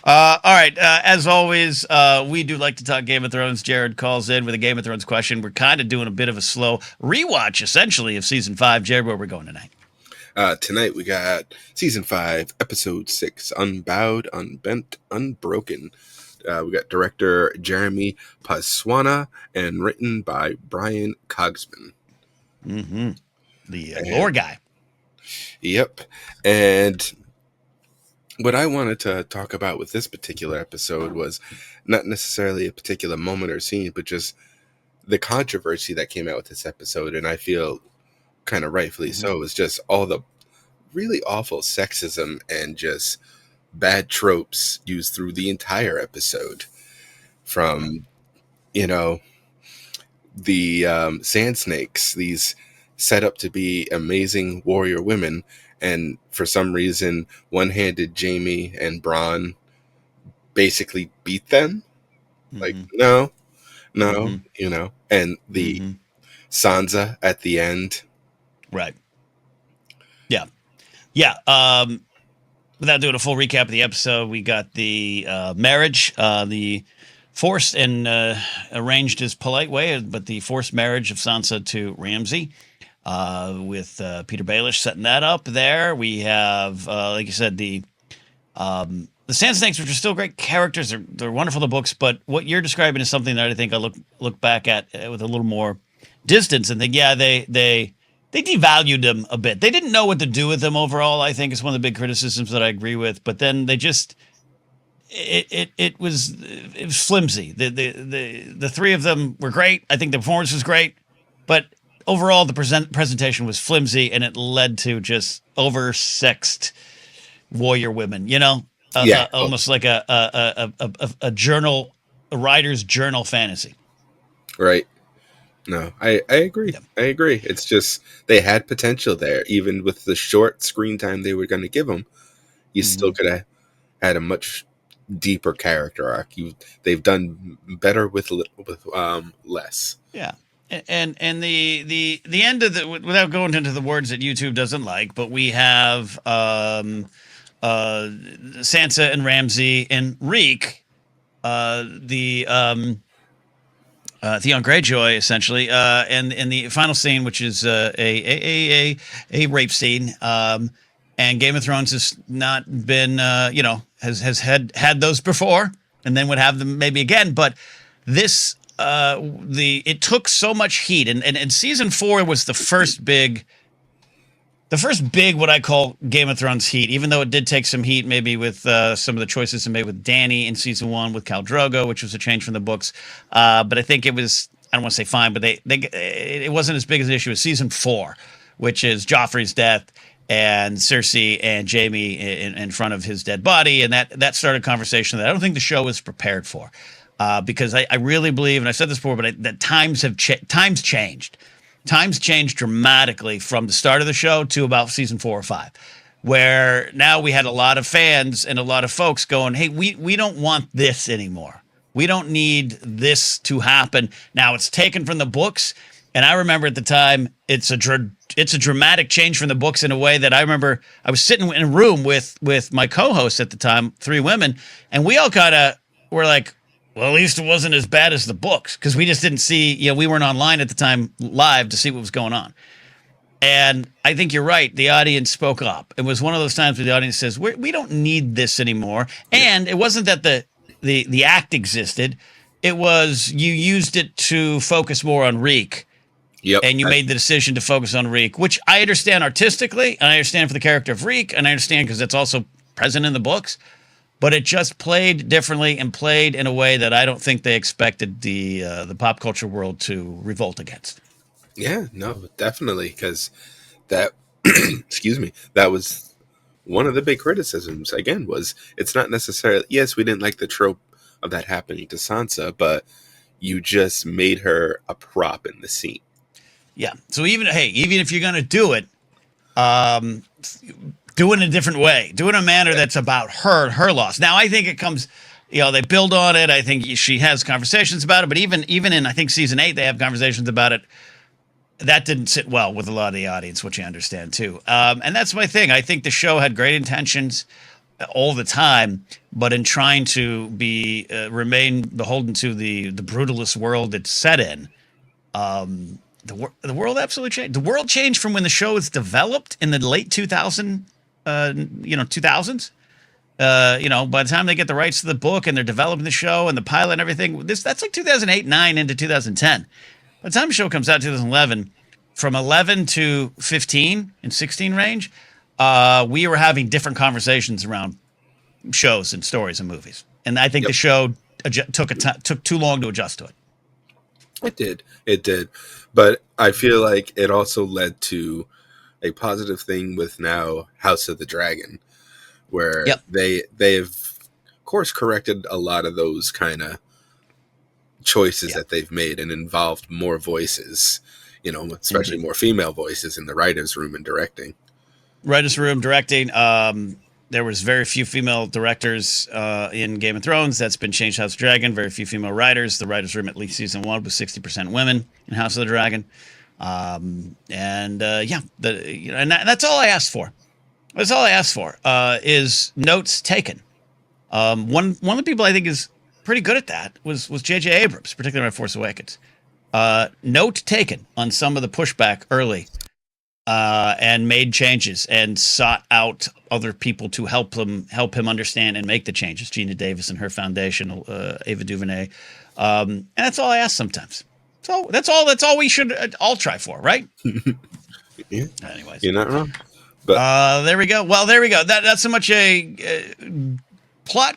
All right. As always, we do like to talk Game of Thrones. Jared calls in with a Game of Thrones question. We're kind of doing a bit of a slow rewatch, essentially, of season 5. Jared, where we're going tonight? Tonight we got season 5, episode 6, Unbowed, Unbent, Unbroken. We got director Jeremy Paswana and written by Brian Cogsman. Mm-hmm. The lore guy. Yep. And what I wanted to talk about with this particular episode was not necessarily a particular moment or scene, but just the controversy that came out with this episode. And I feel kind of rightfully so. It's just all the really awful sexism and just bad tropes used through the entire episode. From, the sand snakes, these set up to be amazing warrior women, and for some reason one-handed Jamie and Bronn basically beat them. Like, no, and the Sansa at the end. Right. Yeah. Without doing a full recap of the episode, we got the marriage, the forced and arranged as polite way, but the forced marriage of Sansa to Ramsay, with Peter Baelish setting that up there. We have, like you said, the Sand Snakes, which are still great characters. They're wonderful in the books, but what you're describing is something that I think I look back at with a little more distance and think, yeah, they devalued them a bit. They didn't know what to do with them overall, I think, is one of the big criticisms that I agree with. But then they just it was flimsy. The three of them were great. I think the performance was great, but overall the presentation was flimsy, and it led to just oversexed warrior women. Almost like a journal, a writer's journal fantasy. Right. No, I agree. Yeah. I agree. It's just they had potential there. Even with the short screen time they were going to give them, you still could have had a much deeper character arc. They've done better with less. Yeah, and the end of the, without going into the words that YouTube doesn't like, but we have Sansa and Ramsay and Reek, Theon Greyjoy, essentially, and the final scene, which is a rape scene. And Game of Thrones has not been, has had those before, and then would have them maybe again. But this, it took so much heat, and season 4 was the first big what I call Game of Thrones heat, even though it did take some heat maybe with some of the choices it made with Dany in season 1 with Khal Drogo, which was a change from the books. But I think it was, I don't want to say fine, but it wasn't as big as an issue as season 4, which is Joffrey's death and Cersei and Jaime in front of his dead body. And that started a conversation that I don't think the show was prepared for, because I really believe, and I've said this before, but that times changed. Times changed dramatically from the start of the show to about season 4 or 5, where now we had a lot of fans and a lot of folks going, hey, we don't want this anymore. We don't need this to happen. Now it's taken from the books. And I remember at the time, it's a dramatic change from the books in a way that I remember I was sitting in a room with my co-hosts at the time, 3 women, and we all kind of were like, well, at least it wasn't as bad as the books, because we just didn't see, we weren't online at the time live to see what was going on. And I think you're right. The audience spoke up. It was one of those times where the audience says, we don't need this anymore. And it wasn't that the act existed. It was you used it to focus more on Reek. Yep. And you made the decision to focus on Reek, which I understand artistically, and I understand for the character of Reek, and I understand because it's also present in the books. But it just played differently and played in a way that I don't think they expected the pop culture world to revolt against. Yeah, no, definitely, because that, excuse me, that was one of the big criticisms. Again, was it's not necessarily, yes, we didn't like the trope of that happening to Sansa, but you just made her a prop in the scene. Yeah. So even if you're gonna do it, do it in a different way. Do it in a manner that's about her loss. Now, I think it comes, they build on it. I think she has conversations about it. But even in, I think, season 8, they have conversations about it. That didn't sit well with a lot of the audience, which I understand, too. And that's my thing. I think the show had great intentions. all the time, but in trying to be remain beholden to the brutalist world it's set in, the world absolutely changed. The world changed from when the show was developed in the late 2000s. By the time they get the rights to the book and they're developing the show and the pilot and everything, that's like 2008, 9 into 2010. By the time the show comes out, 2011, from 11 to 15 and 16 range, we were having different conversations around shows and stories and movies, and I think the show took too long to adjust to it. It did, but I feel like it also led to a positive thing with now House of the Dragon, where they have, of course, corrected a lot of those kind of choices that they've made and involved more voices, especially more female voices in the writers' room and directing. Writers' room directing. There was very few female directors in Game of Thrones. That's been changed. House of the Dragon. Very few female writers. The writers' room, at least season 1, was 60% women in House of the Dragon. And that's all I asked for. That's all I asked for. Is notes taken. One of the people I think is pretty good at that was J.J. Abrams, particularly on Force Awakens. Note taken on some of the pushback early. And made changes and sought out other people to help him understand and make the changes. Gina Davis and her foundation, Ava DuVernay, and that's all I ask sometimes. So that's all we should all try for, right? Yeah. Anyways, you're not wrong. But there we go. Well, there we go. That's so much a plot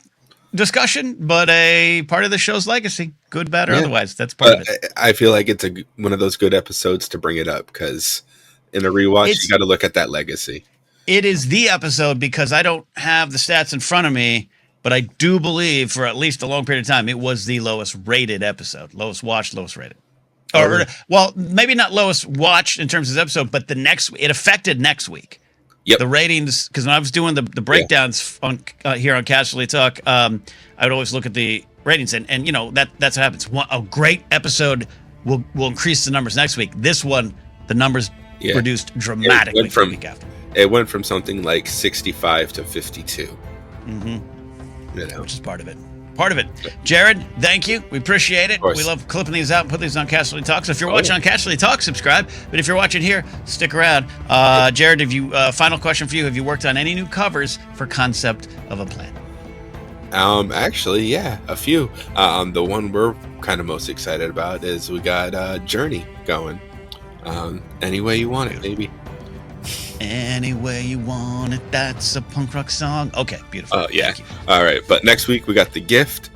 discussion, but a part of the show's legacy, good, bad, or otherwise. That's part of it. I feel like it's one of those good episodes to bring it up because. In a rewatch, you got to look at that legacy. It is the episode because I don't have the stats in front of me, but I do believe for at least a long period of time, it was the lowest rated episode. Lowest watched, lowest rated. Well, maybe not lowest watched in terms of this episode, but it affected next week. Yep. The ratings, because when I was doing the breakdowns on here on Casterly Talk, I would always look at the ratings, and that's what happens. A great episode will increase the numbers next week. This one, the numbers reduced dramatically from the week after. It went from something like 65 to 52. Mm-hmm. Which is part of it. Jared, thank you. We appreciate it. We love clipping these out and put these on Casterly Talk. So if you're watching on Casterly Talk, subscribe. But if you're watching here, stick around. Jared, final question for you. Have you worked on any new covers for Concept of a Plan? Actually, yeah, a few. The one we're kind of most excited about is we got Journey going. Any way you want it, baby. Any way you want it. That's a punk rock song. Okay, beautiful. Yeah. All right, but next week we got The Gift,